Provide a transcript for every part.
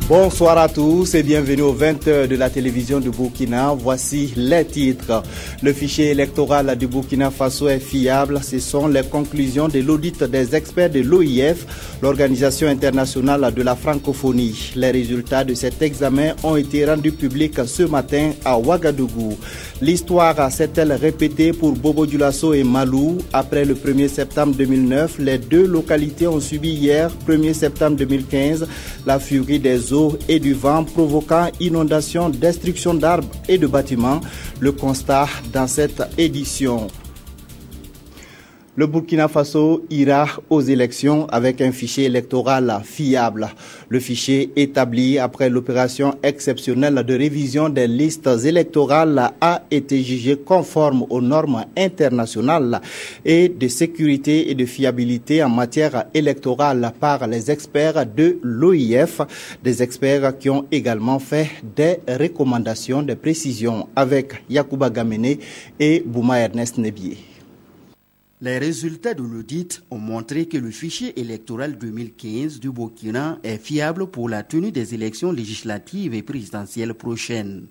Bonsoir à tous et bienvenue aux 20h de la télévision du Burkina. Voici les titres. Le fichier électoral du Burkina Faso est fiable. Ce sont les conclusions de l'audit des experts de l'OIF, l'Organisation internationale de la francophonie. Les résultats de cet examen ont été rendus publics ce matin à Ouagadougou. L'histoire s'est-elle répétée pour Bobo Dioulasso et Malou? Après le 1er septembre 2009, les deux localités ont subi hier, 1er septembre 2015, la furie des eaux et du vent provoquant inondations, destruction d'arbres et de bâtiments. Le constat dans cette édition. Le Burkina Faso ira aux élections avec un fichier électoral fiable. Le fichier établi après l'opération exceptionnelle de révision des listes électorales a été jugé conforme aux normes internationales et de sécurité et de fiabilité en matière électorale par les experts de l'OIF, des experts qui ont également fait des recommandations de précision avec Yacouba Gamene et Bouma Ernest Nebié. Les résultats de l'audit ont montré que le fichier électoral 2015 du Burkina est fiable pour la tenue des élections législatives et présidentielles prochaines.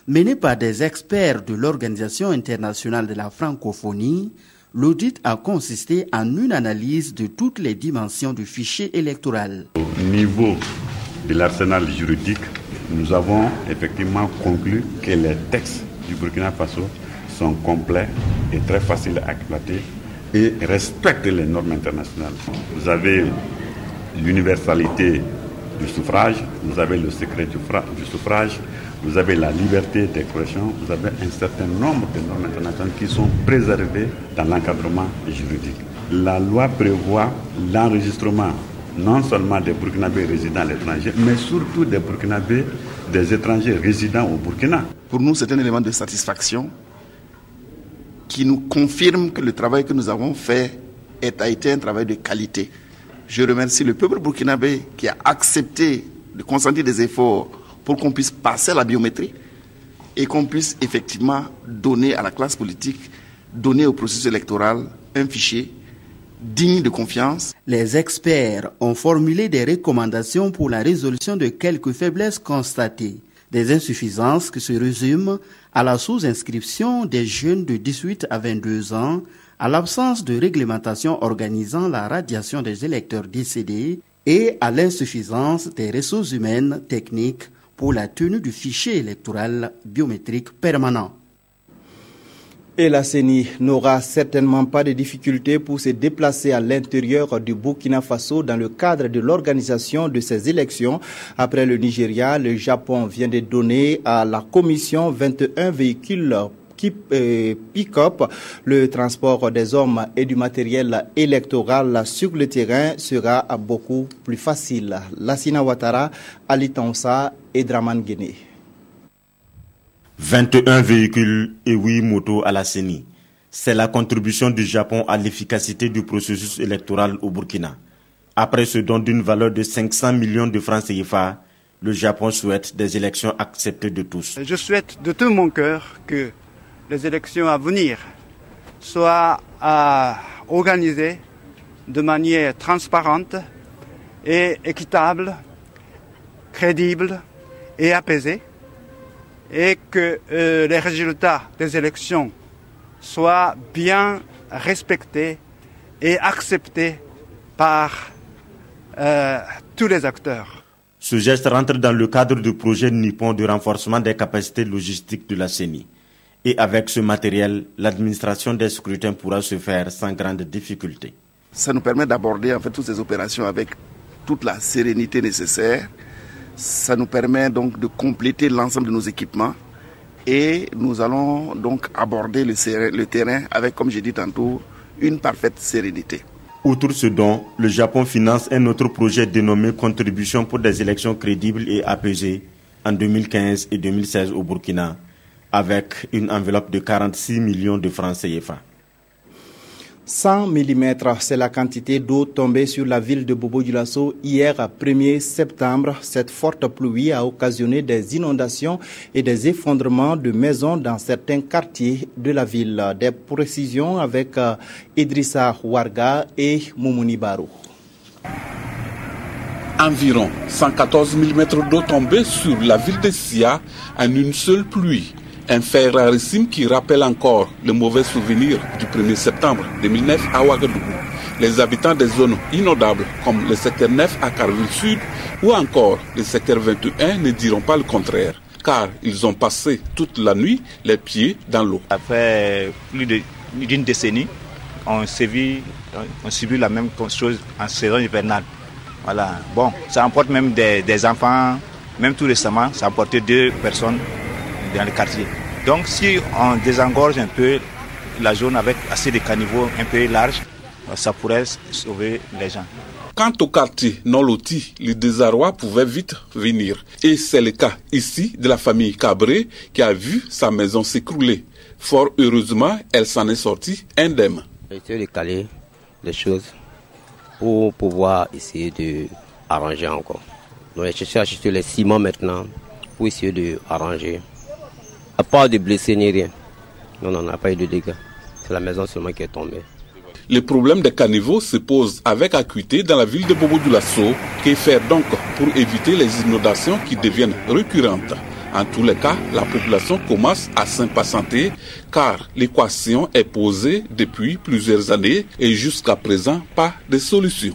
Mené par des experts de l'Organisation internationale de la francophonie, l'audit a consisté en une analyse de toutes les dimensions du fichier électoral. Au niveau de l'arsenal juridique, nous avons effectivement conclu que les textes du Burkina Faso sont complets et très faciles à exploiter et respectent les normes internationales. Vous avez l'universalité du suffrage, vous avez le secret du suffrage, vous avez la liberté d'expression, vous avez un certain nombre de normes internationales qui sont préservées dans l'encadrement juridique. La loi prévoit l'enregistrement non seulement des Burkinabés résidant à l'étranger, mais surtout des Burkinabés, des étrangers résidant au Burkina. Pour nous, c'est un élément de satisfaction qui nous confirme que le travail que nous avons fait a été un travail de qualité. Je remercie le peuple burkinabé qui a accepté de consentir des efforts pour qu'on puisse passer à la biométrie et qu'on puisse effectivement donner à la classe politique, donner au processus électoral un fichier digne de confiance. Les experts ont formulé des recommandations pour la résolution de quelques faiblesses constatées. Des insuffisances qui se résument à la sous-inscription des jeunes de 18 à 22 ans, à l'absence de réglementation organisant la radiation des électeurs décédés et à l'insuffisance des ressources humaines techniques pour la tenue du fichier électoral biométrique permanent. Et la CENI n'aura certainement pas de difficultés pour se déplacer à l'intérieur du Burkina Faso dans le cadre de l'organisation de ces élections. Après le Nigeria, le Japon vient de donner à la Commission 21 véhicules pick-up. Le transport des hommes et du matériel électoral sur le terrain sera beaucoup plus facile. Lassina Ouattara, Ali Tansa et Draman Guéné. 21 véhicules et 8 motos à la CENI. C'est la contribution du Japon à l'efficacité du processus électoral au Burkina. Après ce don d'une valeur de 500 millions de francs CFA, le Japon souhaite des élections acceptées de tous. Je souhaite de tout mon cœur que les élections à venir soient organisées de manière transparente et équitable, crédible et apaisée, et que les résultats des élections soient bien respectés et acceptés par tous les acteurs. Ce geste rentre dans le cadre du projet nippon de renforcement des capacités logistiques de la CENI. Et avec ce matériel, l'administration des scrutins pourra se faire sans grande difficulté. Ça nous permet d'aborder en fait toutes ces opérations avec toute la sérénité nécessaire. Ça nous permet donc de compléter l'ensemble de nos équipements et nous allons donc aborder le terrain avec, comme j'ai dit tantôt, une parfaite sérénité. Outre ce don, le Japon finance un autre projet dénommé Contribution pour des élections crédibles et apaisées en 2015 et 2016 au Burkina, avec une enveloppe de 46 millions de francs CFA. 100 mm, c'est la quantité d'eau tombée sur la ville de Bobo Dioulasso hier 1er septembre. Cette forte pluie a occasionné des inondations et des effondrements de maisons dans certains quartiers de la ville. Des précisions avec Idrissa Ouarga et Moumouni Barou. Environ 114 mm d'eau tombée sur la ville de Sia en une seule pluie. Un fait rarissime qui rappelle encore le mauvais souvenir du 1er septembre 2009 à Ouagadougou. Les habitants des zones inondables comme le secteur 9 à Carville Sud ou encore le secteur 21 ne diront pas le contraire, car ils ont passé toute la nuit les pieds dans l'eau. Après plus d'une décennie, on subit la même chose en saison hivernale. Voilà. Bon, ça emporte même des enfants, même tout récemment, ça a emporté 2 personnes dans le quartier. Donc si on désengorge un peu la zone avec assez de caniveaux un peu larges, ça pourrait sauver les gens. Quant au quartier non loti, le désarroi pouvait vite venir. Et c'est le cas ici de la famille Cabré qui a vu sa maison s'écrouler. Fort heureusement, elle s'en est sortie indemne. J'ai essayé de caler les choses pour pouvoir essayer d'arranger encore. Donc j'ai cherché à acheter les ciments maintenant pour essayer d'arranger. À part de blessés ni rien. Non, on n'a pas eu de dégâts. C'est la maison seulement qui est tombée. Le problème des caniveaux se pose avec acuité dans la ville de Bobo-Dioulasso. Que faire donc pour éviter les inondations qui deviennent récurrentes? En tous les cas, la population commence à s'impatienter car l'équation est posée depuis plusieurs années et jusqu'à présent, pas de solution.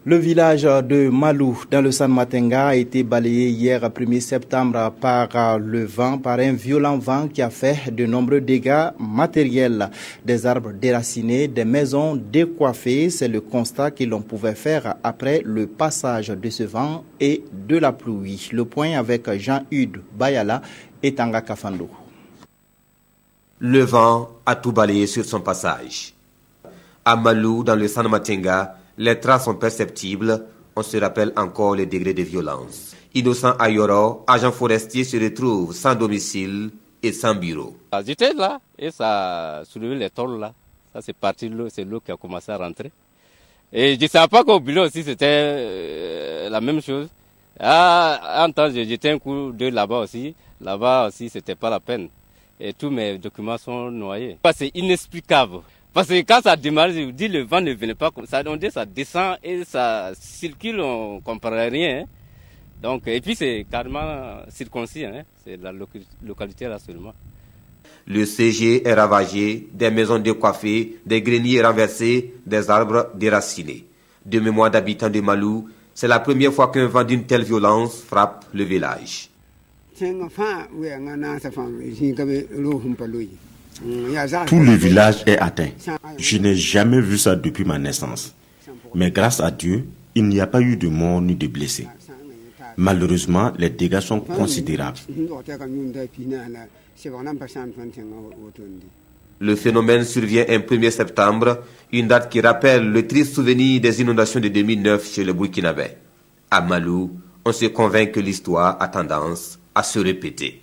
Le village de Malou, dans le San Matenga, a été balayé hier 1er septembre par un violent vent qui a fait de nombreux dégâts matériels. Des arbres déracinés, des maisons décoiffées, c'est le constat que l'on pouvait faire après le passage de ce vent et de la pluie. Le point avec Jean-Hugues Bayala et Tanga Kafando. Le vent a tout balayé sur son passage. À Malou, dans le San Matenga, les traces sont perceptibles, on se rappelle encore les degrés de violence. Innocent Ayoro, agent forestier, se retrouve sans domicile et sans bureau. J'étais là et ça a soulevé les tôles là. Ça c'est parti, c'est l'eau qui a commencé à rentrer. Et je ne savais pas qu'au bureau aussi c'était la même chose. En temps j'ai jeté un coup d'œil là-bas aussi. Là-bas aussi c'était pas la peine. Et tous mes documents sont noyés. C'est inexplicable. Parce que quand ça démarre, je vous dis, le vent ne venait pas comme ça. On dit ça descend et ça circule, on ne comprend rien. Hein. Donc, et puis c'est carrément circoncis, hein. C'est la localité là seulement. Le CG est ravagé, des maisons décoiffées, des greniers renversés, des arbres déracinés. De mémoire d'habitants de Malou, c'est la première fois qu'un vent d'une telle violence frappe le village. Tout le village est atteint. Je n'ai jamais vu ça depuis ma naissance. Mais grâce à Dieu, il n'y a pas eu de morts ni de blessés. Malheureusement, les dégâts sont considérables. Le phénomène survient un 1er septembre, une date qui rappelle le triste souvenir des inondations de 2009 chez le Burkinabé. À Malou, on se convainc que l'histoire a tendance à se répéter.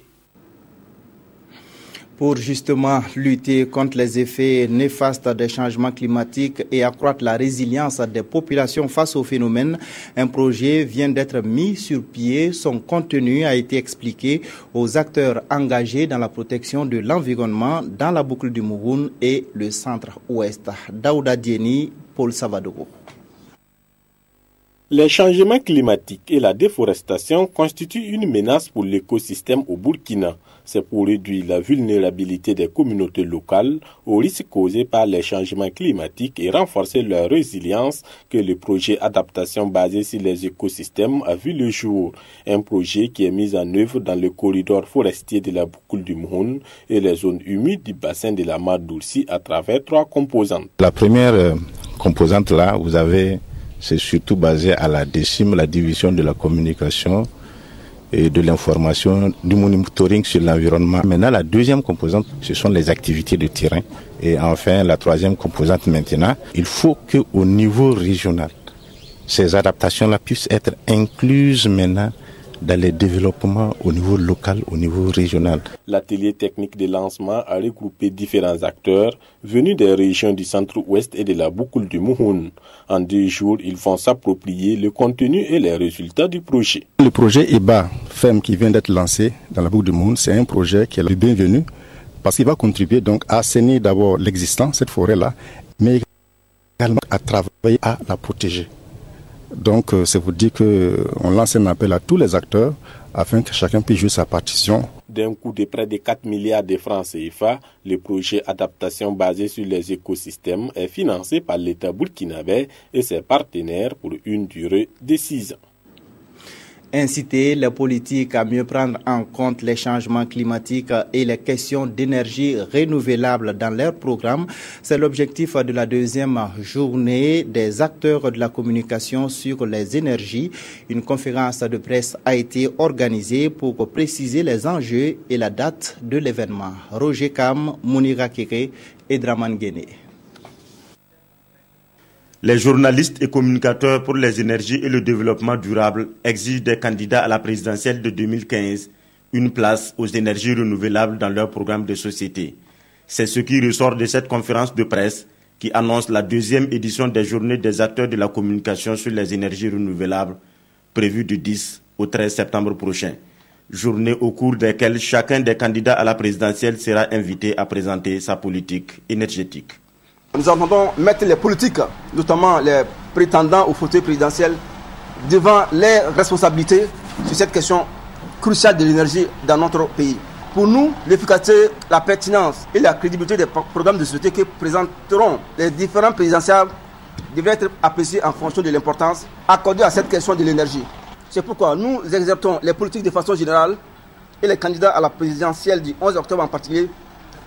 Pour justement lutter contre les effets néfastes des changements climatiques et accroître la résilience des populations face au phénomène, un projet vient d'être mis sur pied. Son contenu a été expliqué aux acteurs engagés dans la protection de l'environnement dans la boucle du Mouhoun et le centre-ouest. Daouda Dieni, Paul Savadogo. Les changements climatiques et la déforestation constituent une menace pour l'écosystème au Burkina. C'est pour réduire la vulnérabilité des communautés locales aux risques causés par les changements climatiques et renforcer leur résilience que le projet Adaptation basé sur les écosystèmes a vu le jour. Un projet qui est mis en œuvre dans le corridor forestier de la boucle du Mouhoun et les zones humides du bassin de la Mare d'Oursi à travers 3 composantes. La première composante là, vous avez, c'est surtout basé à la DECIM, la division de la communication et de l'information, du monitoring sur l'environnement. Maintenant, la deuxième composante, ce sont les activités de terrain. Et enfin, la troisième composante maintenant, il faut qu'au niveau régional, ces adaptations-là puissent être incluses maintenant dans les développements au niveau local, au niveau régional. L'atelier technique de lancement a regroupé différents acteurs venus des régions du centre-ouest et de la boucle du Mouhoun. En 2 jours, ils vont s'approprier le contenu et les résultats du projet. Le projet EBA FEM qui vient d'être lancé dans la boucle du Mouhoun, c'est un projet qui est le bienvenu parce qu'il va contribuer donc à assainir d'abord l'existant, cette forêt-là, mais également à travailler à la protéger. Donc c'est vous dire qu'on lance un appel à tous les acteurs afin que chacun puisse jouer sa partition. D'un coût de près de 4 milliards de francs CFA, le projet adaptation basé sur les écosystèmes est financé par l'État burkinabé et ses partenaires pour une durée de 6 ans. Inciter les politiques à mieux prendre en compte les changements climatiques et les questions d'énergie renouvelable dans leurs programmes. C'est l'objectif de la deuxième journée des acteurs de la communication sur les énergies. Une conférence de presse a été organisée pour préciser les enjeux et la date de l'événement. Roger Kam, Mounira Keke et Draman Guéné. Les journalistes et communicateurs pour les énergies et le développement durable exigent des candidats à la présidentielle de 2015 une place aux énergies renouvelables dans leur programme de société. C'est ce qui ressort de cette conférence de presse qui annonce la deuxième édition des journées des acteurs de la communication sur les énergies renouvelables prévue du 10 au 13 septembre prochain. Journée au cours desquelles chacun des candidats à la présidentielle sera invité à présenter sa politique énergétique. Nous entendons mettre les politiques, notamment les prétendants au fauteuil présidentiel, devant les responsabilités sur cette question cruciale de l'énergie dans notre pays. Pour nous, l'efficacité, la pertinence et la crédibilité des programmes de société que présenteront les différents présidentiels devraient être appréciés en fonction de l'importance accordée à cette question de l'énergie. C'est pourquoi nous exerçons les politiques de façon générale et les candidats à la présidentielle du 11 octobre en particulier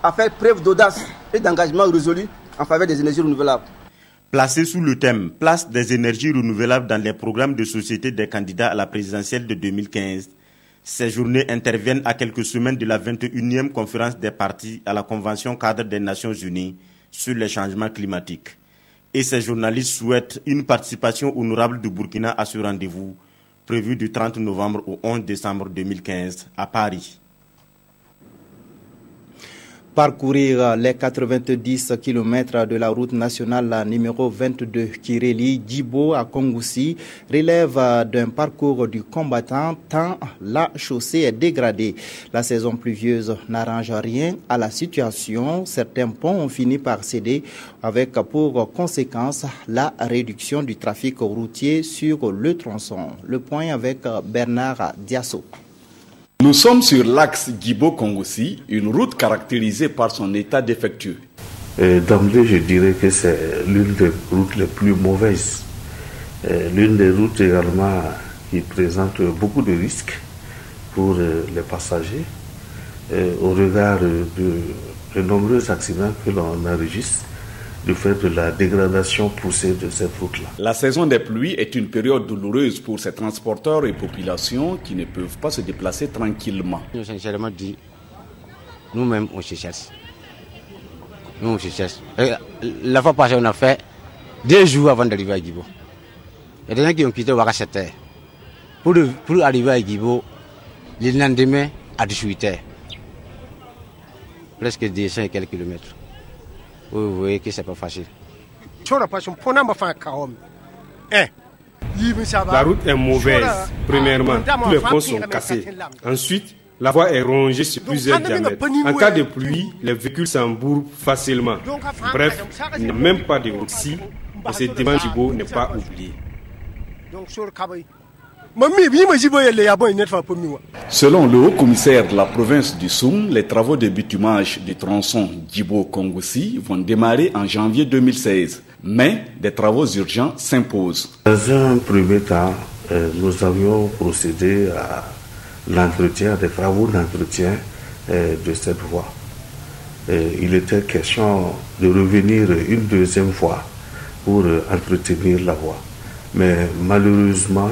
à faire preuve d'audace et d'engagement résolu en faveur des énergies renouvelables. Placé sous le thème « Place des énergies renouvelables dans les programmes de société des candidats à la présidentielle de 2015 », ces journées interviennent à quelques semaines de la 21e conférence des partis à la Convention cadre des Nations Unies sur les changements climatiques. Et ces journalistes souhaitent une participation honorable du Burkina à ce rendez-vous, prévu du 30 novembre au 11 décembre 2015 à Paris. Parcourir les 90 km de la route nationale numéro 22 qui relie Djibo à Kongoussi relève d'un parcours du combattant tant la chaussée est dégradée. La saison pluvieuse n'arrange rien à la situation. Certains ponts ont fini par céder avec pour conséquence la réduction du trafic routier sur le tronçon. Le point avec Bernard Diasso. Nous sommes sur l'axe Djibo-Kongoussi, une route caractérisée par son état défectueux. D'emblée, je dirais que c'est l'une des routes les plus mauvaises. L'une des routes également qui présente beaucoup de risques pour les passagers au regard de nombreux accidents que l'on enregistre du fait de la dégradation poussée de cette route-là. La saison des pluies est une période douloureuse pour ces transporteurs et populations qui ne peuvent pas se déplacer tranquillement. Sincèrement dit, nous-mêmes on se cherche. Nous on se cherche. La fois passée on a fait 2 jours avant d'arriver à Djibo. Il y a des gens qui ont quitté Ouaga-7h. Pour arriver à Djibo, le lendemain à 18h. Presque 200 et quelques kilomètres. Vous voyez que c'est pas facile. La route est mauvaise. Premièrement, tous les ponts sont cassés. Ensuite, la voie est rongée sur plusieurs diamètres. En cas de pluie, les véhicules s'embourbent facilement. Bref, il n'y a même pas de route ici. Et ce dimanche Djibo n'est pas oublié. Selon le haut-commissaire de la province du Soum, les travaux de bitumage du tronçon Djibo-Kongoussi vont démarrer en janvier 2016. Mais des travaux urgents s'imposent. Dans un premier temps, nous avions procédé à l'entretien, des travaux d'entretien de cette voie. Il était question de revenir une deuxième fois pour entretenir la voie. Mais malheureusement,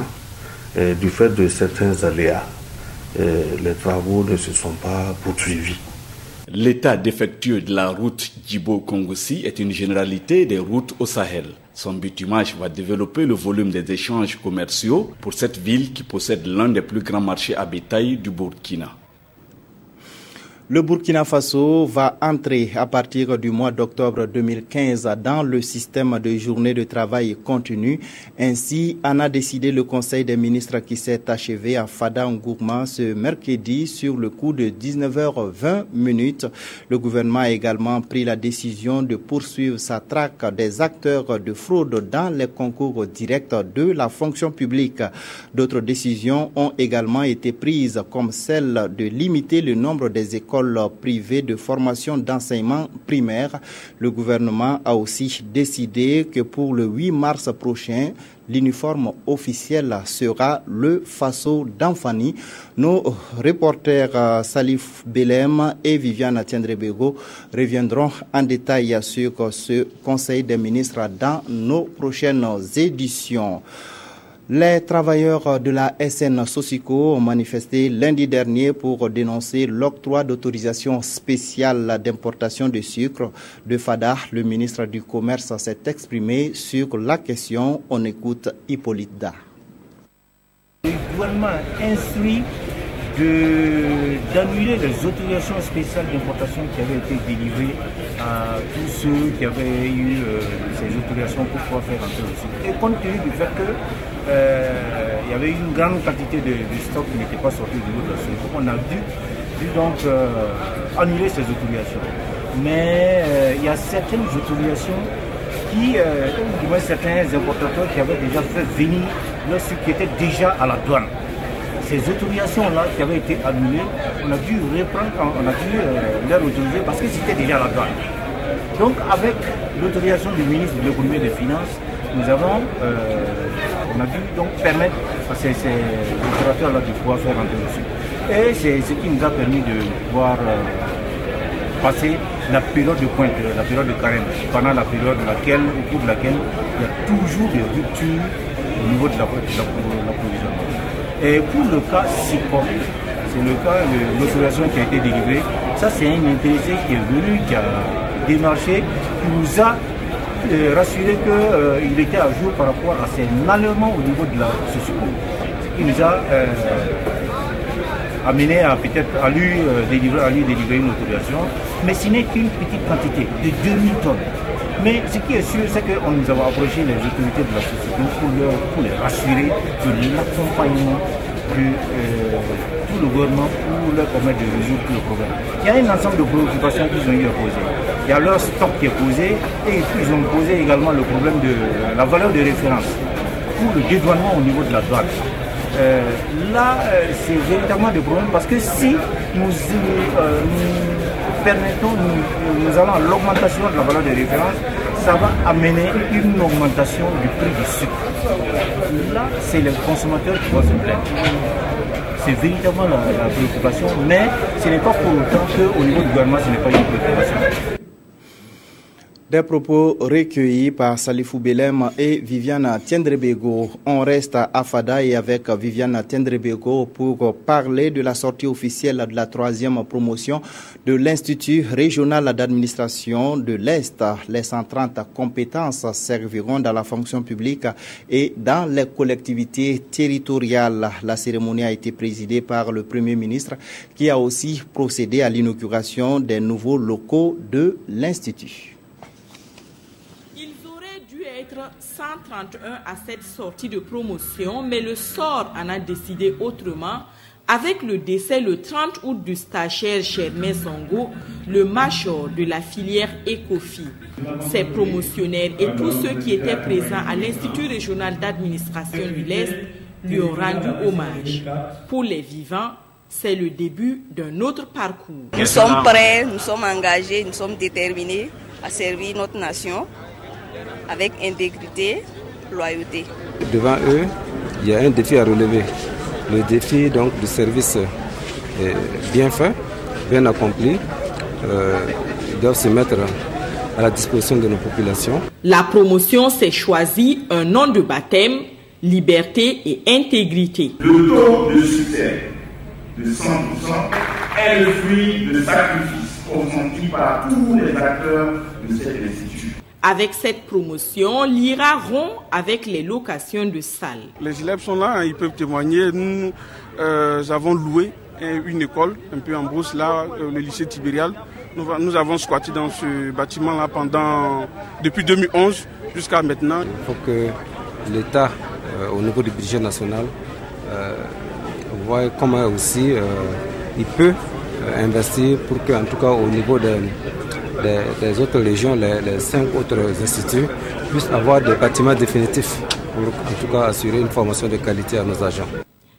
du fait de certains aléas, les travaux ne se sont pas poursuivis. L'état défectueux de la route Djibo-Kongoussi est une généralité des routes au Sahel. Son bitumage va développer le volume des échanges commerciaux pour cette ville qui possède l'un des plus grands marchés à bétail du Burkina. Le Burkina Faso va entrer à partir du mois d'octobre 2015 dans le système de journée de travail continu. Ainsi en a décidé le Conseil des ministres qui s'est achevé à Fada Ngourma ce mercredi sur le coup de 19h20. Le gouvernement a également pris la décision de poursuivre sa traque des acteurs de fraude dans les concours directs de la fonction publique. D'autres décisions ont également été prises comme celle de limiter le nombre des écoles privées de formation d'enseignement primaire. Le gouvernement a aussi décidé que pour le 8 mars prochain, l'uniforme officiel sera le Faso d'Anfani. Nos reporters Salif Belem et Viviane Tiendrebego reviendront en détail sur ce Conseil des ministres dans nos prochaines éditions. Les travailleurs de la SN Sosico ont manifesté lundi dernier pour dénoncer l'octroi d'autorisation spéciale d'importation de sucre de Fada. Le ministre du Commerce s'est exprimé sur la question. On écoute Hippolyte Da. Le gouvernement instruit d'annuler les autorisations spéciales d'importation qui avaient été délivrées à tous ceux qui avaient eu ces autorisations pour pouvoir faire entrer le sucre. Et compte tenu du fait que il y avait une grande quantité de stock qui n'était pas sorti du lot de la sucre, on a dû donc annuler ces autorisations. Mais il y a certaines autorisations qui, du moins certains importateurs qui avaient déjà fait venir le sucre qui était déjà à la douane. Ces autorisations-là qui avaient été annulées, on a dû reprendre, on a dû les autoriser parce que c'était déjà à la douane. Donc avec l'autorisation du ministre de l'économie et des finances, nous avons, on a dû donc permettre à ces opérateurs-là de pouvoir faire rentrer le sucre. Et c'est ce qui nous a permis de pouvoir passer la période de pointe, la période de carême, pendant la période au cours de laquelle il y a toujours des ruptures au niveau de l'approvisionnement. Et pour le cas SICOM, c'est le cas de l'autorisation qui a été délivrée. Ça, c'est un intéressé qui est venu, qui a démarché, qui nous a rassuré qu'il était à jour par rapport à ses enlèvements au niveau de la SICOM. Ce qui nous a amené à peut-être à lui délivrer une autorisation. Mais ce n'est qu'une petite quantité de 2000 tonnes. Mais ce qui est sûr, c'est qu'on nous avons approché les autorités de la société pour les rassurer de l'accompagnement de tout le gouvernement pour leur permettre de résoudre tout le problème. Il y a un ensemble de préoccupations qu'ils ont eu à poser. Il y a leur stock qui est posé et ils ont posé également le problème de la valeur de référence pour le dédouanement au niveau de la douane. Là, c'est véritablement des problèmes parce que si nous allons à l'augmentation de la valeur de référence, ça va amener une augmentation du prix du sucre. Là, c'est les consommateurs qui vont se plaindre. C'est véritablement la préoccupation, mais ce n'est pas pour autant qu'au niveau du gouvernement, ce n'est pas une préoccupation. Des propos recueillis par Salifou Belem et Viviane Tiendrebego. On reste à Fada et avec Viviane Tiendrebego pour parler de la sortie officielle de la 3e promotion de l'Institut régional d'administration de l'Est. Les 130 compétences serviront dans la fonction publique et dans les collectivités territoriales. La cérémonie a été présidée par le Premier ministre qui a aussi procédé à l'inauguration des nouveaux locaux de l'Institut. 131 à cette sortie de promotion, mais le sort en a décidé autrement avec le décès le 30 août du stagiaire Germain Zongo, le major de la filière ECOFI. Ces promotionnaires et tous ceux qui étaient présents à l'Institut régional d'administration de l'Est lui ont rendu hommage. Pour les vivants, c'est le début d'un autre parcours. Nous sommes prêts, nous sommes engagés, nous sommes déterminés à servir notre nation avec intégrité, loyauté. Devant eux, il y a un défi à relever. Le défi donc du service bien fait, bien accompli. Ils doivent se mettre à la disposition de nos populations. La promotion s'est choisie un nom de baptême, liberté et intégrité. Le taux de succès de 100% est le fruit de sacrifices consentis par tous les acteurs de cet institut. Avec cette promotion, l'IRA rompt avec les locations de salles. Les élèves sont là, ils peuvent témoigner. Nous avons loué une école, un peu en brousse, là, le lycée Tibérial. Nous avons squatté dans ce bâtiment-là depuis 2011 jusqu'à maintenant. Il faut que l'État, au niveau du budget national, voit comment aussi il peut investir pour qu'en tout cas au niveau des autres régions, les 5 autres instituts, puissent avoir des bâtiments définitifs pour en tout cas assurer une formation de qualité à nos agents.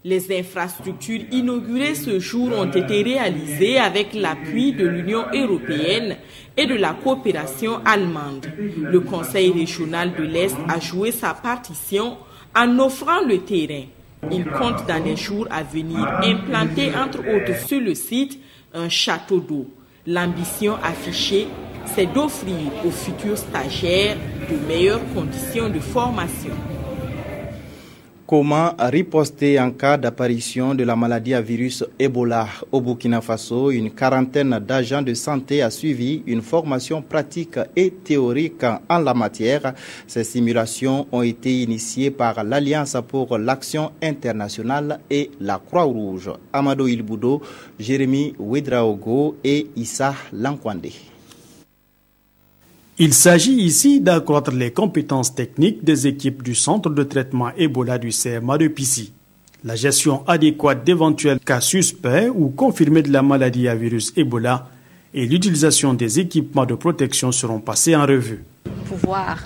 Les infrastructures inaugurées ce jour ont été réalisées avec l'appui de l'Union européenne et de la coopération allemande. Le Conseil régional de l'Est a joué sa partition en offrant le terrain. Il compte dans les jours à venir implanter entre autres sur le site un château d'eau. L'ambition affichée, c'est d'offrir aux futurs stagiaires de meilleures conditions de formation. Comment riposter en cas d'apparition de la maladie à virus Ebola au Burkina Faso? Une quarantaine d'agents de santé a suivi une formation pratique et théorique en la matière. Ces simulations ont été initiées par l'Alliance pour l'action internationale et la Croix-Rouge. Amadou Ilboudo, Jérémy Ouedraogo et Issa Lankwande. Il s'agit ici d'accroître les compétences techniques des équipes du centre de traitement Ebola du CMA de Pissy. La gestion adéquate d'éventuels cas suspects ou confirmés de la maladie à virus Ebola et l'utilisation des équipements de protection seront passés en revue. Pouvoir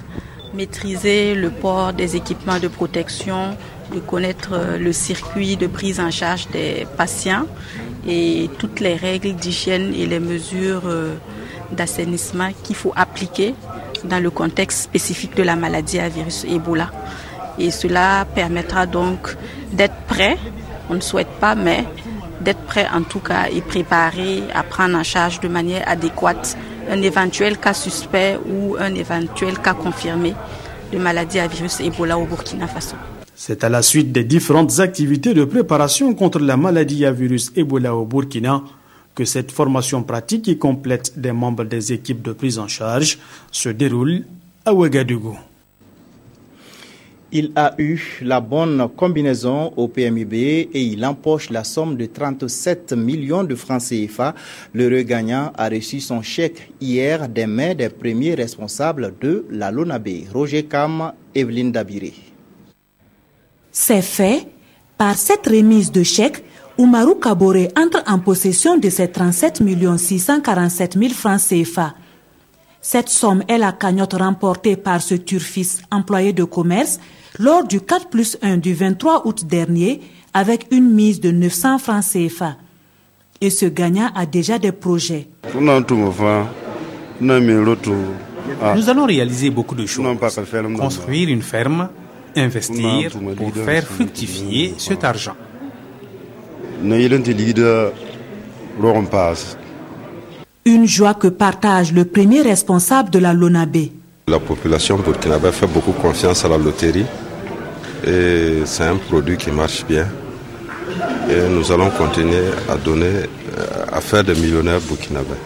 maîtriser le port des équipements de protection, de connaître le circuit de prise en charge des patients et toutes les règles d'hygiène et les mesures d'assainissement qu'il faut appliquer dans le contexte spécifique de la maladie à virus Ebola. Et cela permettra donc d'être prêt, on ne souhaite pas, mais d'être prêt en tout cas et préparé à prendre en charge de manière adéquate un éventuel cas suspect ou un éventuel cas confirmé de maladie à virus Ebola au Burkina Faso. C'est à la suite des différentes activités de préparation contre la maladie à virus Ebola au Burkina que cette formation pratique et complète des membres des équipes de prise en charge se déroule à Ouagadougou. Il a eu la bonne combinaison au PMIB et il empoche la somme de 37 millions de francs CFA. L'heureux gagnant a reçu son chèque hier des mains des premiers responsables de la LONABE. Roger Kam, Evelyne Dabiré. C'est fait. Par cette remise de chèque, Oumarou Kaboré entre en possession de ces 37 647 000 francs CFA. Cette somme est la cagnotte remportée par ce turfiste employé de commerce lors du 4+1 du 23 août dernier avec une mise de 900 francs CFA. Et ce gagnant a déjà des projets. Nous allons réaliser beaucoup de choses. Construire une ferme, investir pour faire fructifier cet argent. Une joie que partage le premier responsable de la LONABE. La population burkinabé fait beaucoup confiance à la loterie et c'est un produit qui marche bien. Et nous allons continuer à donner, à faire des millionnaires burkinabés.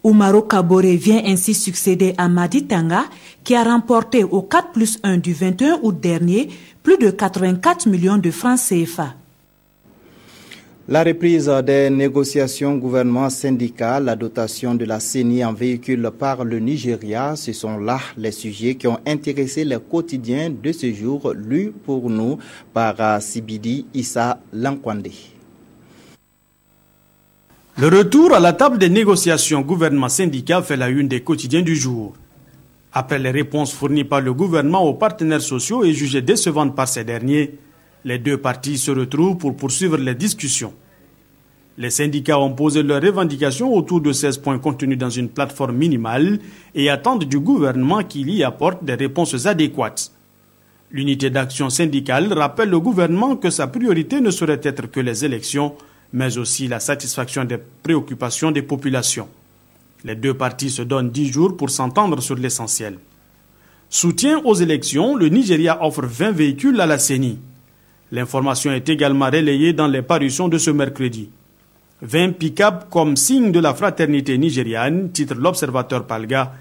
Oumarou Kaboré vient ainsi succéder à Madi Tanga qui a remporté au 4+1 du 21 août dernier plus de 84 millions de francs CFA. La reprise des négociations gouvernement-syndicat, la dotation de la CENI en véhicule par le Nigeria, ce sont là les sujets qui ont intéressé les quotidiens de ce jour, lus pour nous par Sibidi Issa Lankwande. Le retour à la table des négociations gouvernement-syndicat fait la une des quotidiens du jour. Après les réponses fournies par le gouvernement aux partenaires sociaux et jugées décevantes par ces derniers, les deux parties se retrouvent pour poursuivre les discussions. Les syndicats ont posé leurs revendications autour de 16 points contenus dans une plateforme minimale et attendent du gouvernement qu'il y apporte des réponses adéquates. L'unité d'action syndicale rappelle au gouvernement que sa priorité ne saurait être que les élections, mais aussi la satisfaction des préoccupations des populations. Les deux parties se donnent 10 jours pour s'entendre sur l'essentiel. Soutien aux élections, le Nigeria offre 20 véhicules à la CENI. L'information est également relayée dans les parutions de ce mercredi. 20 pick-up comme signe de la fraternité nigériane, titre l'observateur Palga,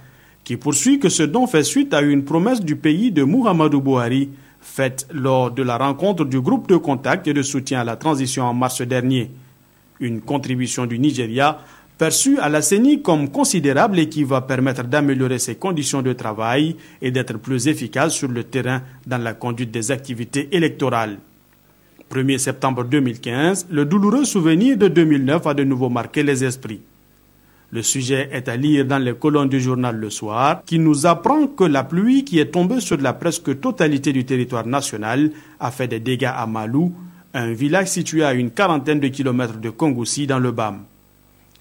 qui poursuit que ce don fait suite à une promesse du pays de Muhammadu Buhari, faite lors de la rencontre du groupe de contact et de soutien à la transition en mars dernier. Une contribution du Nigeria perçue à la CENI comme considérable et qui va permettre d'améliorer ses conditions de travail et d'être plus efficace sur le terrain dans la conduite des activités électorales. 1er septembre 2015, le douloureux souvenir de 2009 a de nouveau marqué les esprits. Le sujet est à lire dans les colonnes du journal Le Soir, qui nous apprend que la pluie qui est tombée sur la presque totalité du territoire national a fait des dégâts à Malou, un village situé à une quarantaine de kilomètres de Kongoussi dans le BAM.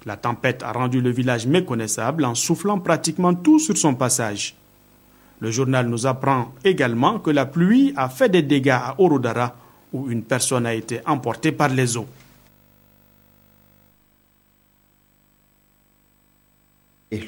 La tempête a rendu le village méconnaissable en soufflant pratiquement tout sur son passage. Le journal nous apprend également que la pluie a fait des dégâts à Orodara, où une personne a été emportée par les eaux.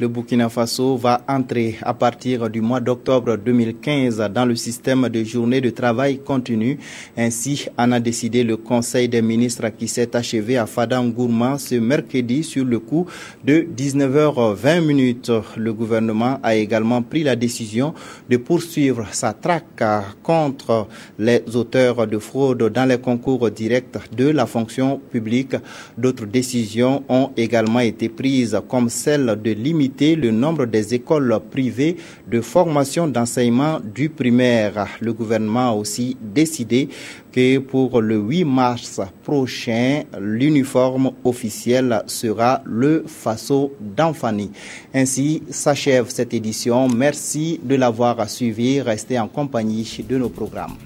Le Burkina Faso va entrer à partir du mois d'octobre 2015 dans le système de journée de travail continu. Ainsi en a décidé le Conseil des ministres qui s'est achevé à Fada-Ngourma ce mercredi sur le coup de 19h20. Le gouvernement a également pris la décision de poursuivre sa traque contre les auteurs de fraude dans les concours directs de la fonction publique. D'autres décisions ont également été prises comme celle de limiter le nombre des écoles privées de formation d'enseignement du primaire. Le gouvernement a aussi décidé que pour le 8 mars prochain, l'uniforme officiel sera le Faso d'Anfani. Ainsi s'achève cette édition. Merci de l'avoir suivi. Restez en compagnie de nos programmes.